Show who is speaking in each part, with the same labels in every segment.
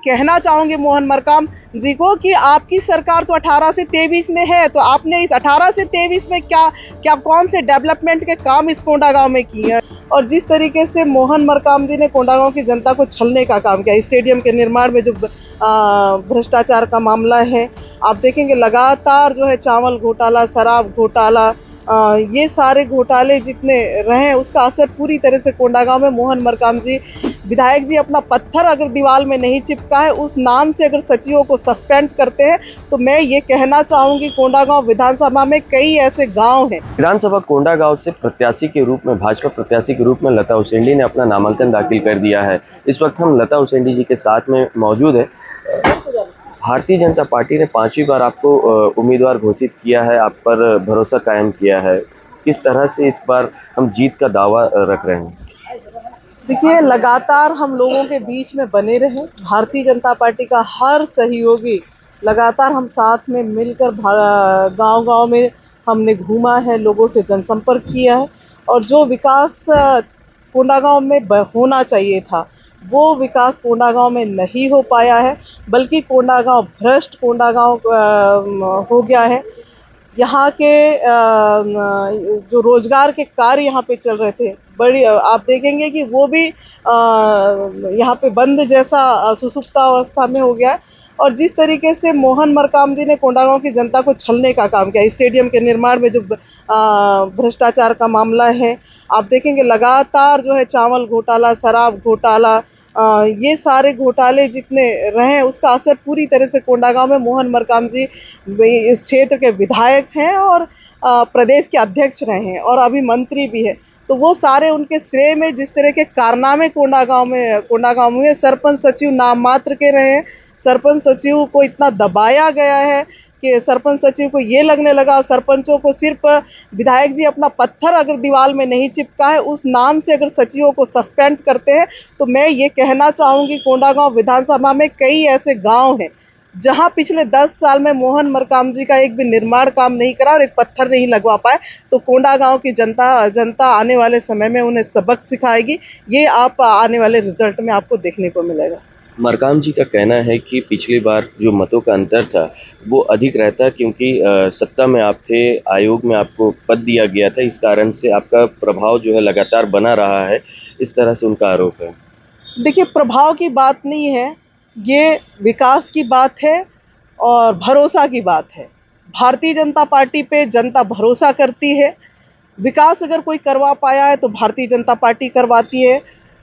Speaker 1: कहना चाहूंगी मोहन मरकाम जी को कि आपकी सरकार तो 18 से 23 में है, तो आपने इस 18 से 23 में क्या क्या कौन से डेवलपमेंट के काम इस कोंडागांव में किए हैं। और जिस तरीके से मोहन मरकाम जी ने कोंडागांव की जनता को छलने का काम किया, स्टेडियम के निर्माण में जो भ्रष्टाचार का मामला है, आप देखेंगे लगातार जो है चावल घोटाला, शराब घोटाला, ये सारे घोटाले जितने रहे उसका असर पूरी तरह से कोंडागांव में मोहन मरकाम जी विधायक जी अपना पत्थर अगर दीवार में नहीं चिपका है, उस नाम से अगर सचिवों को सस्पेंड करते हैं, तो मैं ये कहना चाहूंगी कोंडागांव विधानसभा में कई ऐसे गांव हैं।
Speaker 2: विधानसभा कोंडागांव से प्रत्याशी के रूप में, भाजपा प्रत्याशी के रूप में लता उसेंडी ने अपना नामांकन दाखिल कर दिया है। इस वक्त हम लता उसेंडी जी के साथ में मौजूद है। भारतीय जनता पार्टी ने 5वीं बार आपको उम्मीदवार घोषित किया है, आप पर भरोसा कायम किया है। किस तरह से इस बार हम जीत का दावा रख रहे हैं?
Speaker 1: देखिए, लगातार हम लोगों के बीच में बने रहे, भारतीय जनता पार्टी का हर सहयोगी लगातार हम साथ में मिलकर गांव-गांव में हमने घूमा है, लोगों से जनसंपर्क किया है और जो विकास कोंडागांव में होना चाहिए था, वो विकास कोंडागांव में नहीं हो पाया है, बल्कि कोंडागांव भ्रष्ट कोंडागांव हो गया है। यहाँ के जो रोजगार के कार्य यहाँ पे चल रहे थे, बड़ी आप देखेंगे कि वो भी यहाँ पे बंद जैसा सुसुप्तावस्था में हो गया है। और जिस तरीके से मोहन मरकाम जी ने कोंडागांव की जनता को छलने का काम किया, स्टेडियम के निर्माण में जो भ्रष्टाचार का मामला है, आप देखेंगे लगातार जो है चावल घोटाला, शराब घोटाला, ये सारे घोटाले जितने रहे उसका असर पूरी तरह से कोंडागांव में मोहन मरकाम जी इस क्षेत्र के विधायक हैं और प्रदेश के अध्यक्ष रहे हैं और अभी मंत्री भी है। तो वो सारे उनके श्रेय में जिस तरह के कारनामे कोंडागांव में सरपंच सचिव नाम मात्र के रहे हैं। सरपंच सचिव को इतना दबाया गया है कि सरपंच सचिव को ये लगने लगा, सरपंचों को सिर्फ विधायक जी अपना पत्थर अगर दीवार में नहीं चिपका है, उस नाम से अगर सचिवों को सस्पेंड करते हैं, तो मैं ये कहना चाहूँगी कोंडागांव विधानसभा में कई ऐसे गांव हैं जहां पिछले 10 साल में मोहन मरकाम जी का एक भी निर्माण काम नहीं करा और एक पत्थर नहीं लगवा पाए। तो कोंडागांव की जनता आने वाले समय में उन्हें सबक सिखाएगी। ये आप आने वाले रिजल्ट में आपको देखने को मिलेगा।
Speaker 2: मरकाम जी का कहना है कि पिछली बार जो मतों का अंतर था वो अधिक रहता, क्योंकि सत्ता में आप थे, आयोग में आपको पद दिया गया था, इस कारण से आपका प्रभाव जो है लगातार बना रहा है। इस तरह से उनका आरोप है।
Speaker 1: देखिए, प्रभाव की बात नहीं है, ये विकास की बात है और भरोसा की बात है। भारतीय जनता पार्टी पे जनता भरोसा करती है। विकास अगर कोई करवा पाया है तो भारतीय जनता पार्टी करवाती है।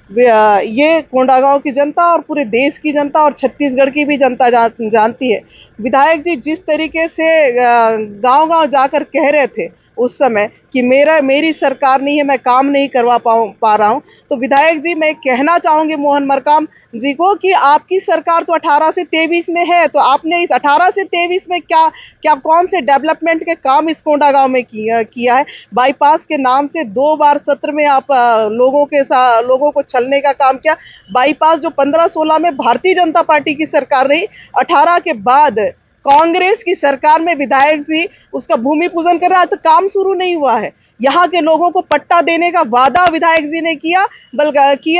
Speaker 1: ये कोंडागांव की जनता और पूरे देश की जनता और छत्तीसगढ़ की भी जनता जानती है। विधायक जी जिस तरीके से गांव-गांव जाकर कह रहे थे उस समय कि मेरी सरकार नहीं है, मैं काम नहीं करवा पा रहा हूं, तो विधायक जी मैं कहना चाहूंगी मोहन मरकाम जी को कि आपकी सरकार तो 18 से 23 में है, तो आपने इस 18 से 23 में क्या क्या कौन से डेवलपमेंट के काम इस कोंडागांव में किया है। बाईपास के नाम से 2 बार सत्र में आप लोगों को छलने का काम किया। बाईपास जो 15-16 में भारतीय जनता पार्टी की सरकार रही, 18 के बाद कांग्रेस की सरकार में विधायक जी उसका भूमि पूजन कर रहा है, तो काम शुरू नहीं हुआ है। यहाँ के लोगों को पट्टा देने का वादा विधायक जी ने किया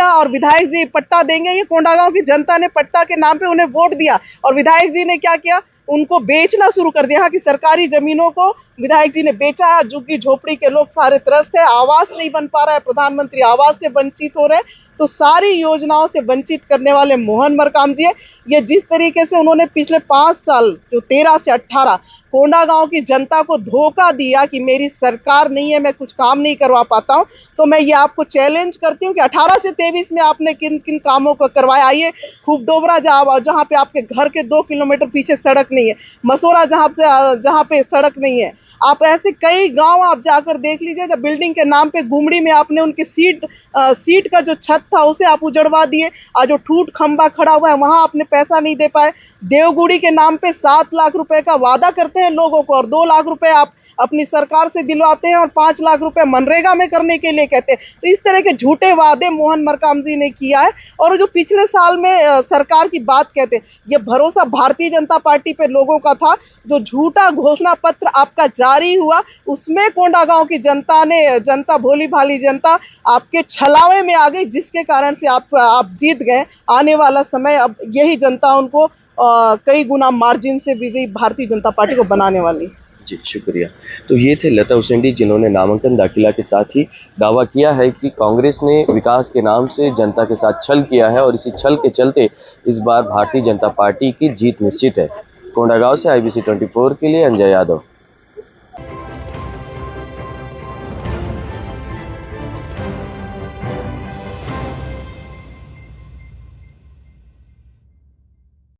Speaker 1: और विधायक जी पट्टा देंगे। ये कोंडागांव की जनता ने पट्टा के नाम पे उन्हें वोट दिया और विधायक जी ने क्या किया, उनको बेचना शुरू कर दिया। यहाँ की सरकारी जमीनों को विधायक जी ने बेचा है। झुग्गी झोपड़ी के लोग सारे त्रस्त है, आवास नहीं बन पा रहा है, प्रधानमंत्री आवास से वंचित हो रहे हैं, तो सारी योजनाओं से वंचित करने वाले मोहन मरकाम जी है। ये जिस तरीके से उन्होंने पिछले 5 साल जो 13 से 18 कोंडागांव की जनता को धोखा दिया कि मेरी सरकार नहीं है, मैं कुछ काम नहीं करवा पाता हूं, तो मैं ये आपको चैलेंज करती हूं कि 18 से 23 में आपने किन किन कामों को करवाया। आइए खूब डोबरा जहां पे आपके घर के 2 किलोमीटर पीछे सड़क नहीं है, मसोरा जहां पे सड़क नहीं है, आप ऐसे कई गांव आप जाकर देख लीजिए। जब बिल्डिंग के नाम पे गुमड़ी में आपने उनकी सीट का जो छत था उसे आप उजड़वा दिए। आज जो ठूट खंबा खड़ा हुआ है वहां आपने पैसा नहीं दे पाए। देवगुड़ी के नाम पे 7 लाख रुपए का वादा करते हैं लोगों को और 2 लाख रुपए आप अपनी सरकार से दिलवाते हैं और 5 लाख रुपए मनरेगा में करने के लिए कहते हैं। तो इस तरह के झूठे वादे मोहन मरकाम जी ने किया है। और जो पिछले साल में सरकार की बात कहते हैं, ये भरोसा भारतीय जनता पार्टी पे लोगों का था। जो झूठा घोषणा पत्र आपका जारी हारी हुआ, उसमें कोंडागांव की जनता भोली भाली जनता आपके छलावे में आ गई, जिसके कारण से आप जीत गए। आने वाला समय अब यही जनता उनको कई गुना मार्जिन से विजयी भारतीय जनता पार्टी को बनाने वाली।
Speaker 2: जी शुक्रिया। तो ये थे लता उसेंडी, जिन्होंने नामांकन दाखिला के साथ ही दावा किया है कि कांग्रेस ने विकास के नाम से जनता के साथ छल किया है और इसी छल के चलते इस बार भारतीय जनता पार्टी की जीत निश्चित है। कोंडागांव से IBC 24 के लिए अंजय यादव।